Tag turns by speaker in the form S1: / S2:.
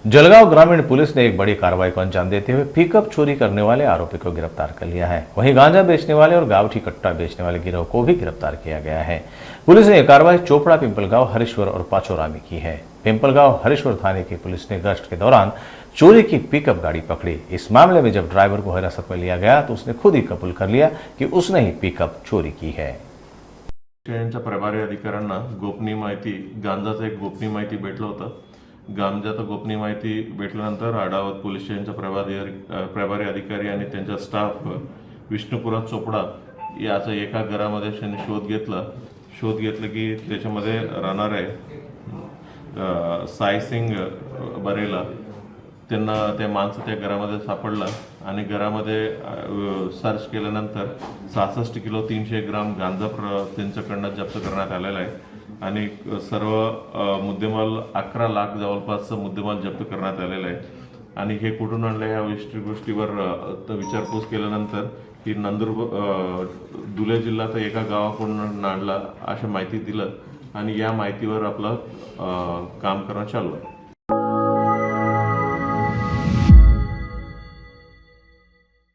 S1: जलगांव ग्रामीण पुलिस ने एक बड़ी कार्रवाई को अंजाम देते हुए पिकअप चोरी करने वाले आरोपी को गिरफ्तार कर लिया है। वहीं गांजा बेचने वाले और गावठी कट्टा बेचने वाले गिरोह को भी गिरफ्तार किया गया है। पुलिस ने यह कार्रवाई चोपड़ा, पिंपलगांव, हरीश्वर और पाचोरा में की है। पिंपलगांव हरीश्वर थाने की पुलिस ने गश्त के दौरान चोरी की पिकअप गाड़ी पकड़ी। इस मामले में जब ड्राइवर को हिरासत में लिया गया तो उसने खुद ही कबूल कर लिया कि उसने ही पिकअप चोरी की है।
S2: प्रभारी अधिकाऱ्यांना गोपनीय माहिती, गांजाचं एक गोपनीय माहिती भेटलं होतं। गांजाचं गोपनीय माहिती भेटल्यानंतर आडावत पोलीस स्टेशनचा प्रभारी अधिकारी आणि त्यांचा स्टाफ विष्णुपुरा चोपडा याचा एका घरामध्ये त्यांनी शोध घेतला की त्याच्यामध्ये राहणारे साईसिंग बरेला त्यांना त्या माणसं त्या घरामध्ये सापडला आणि घरामध्ये सर्च केल्यानंतर 66 किलो 300 ग्राम गांजा त्यांच्याकडनं जप्त करण्यात आलेला आहे आणि सर्व मुद्देमाल 11 लाख जवळपास मुद्देमाल जप्त करण्यात आलेला आहे। आणि हे कुठून आणले या गोष्टीवर विचारपूस केल्यानंतर ही धुळे जिल्ह्यात एका गावाकडून आणला अशी माहिती दिलं आणि या माहितीवर आपलं काम करणं चालू आहे।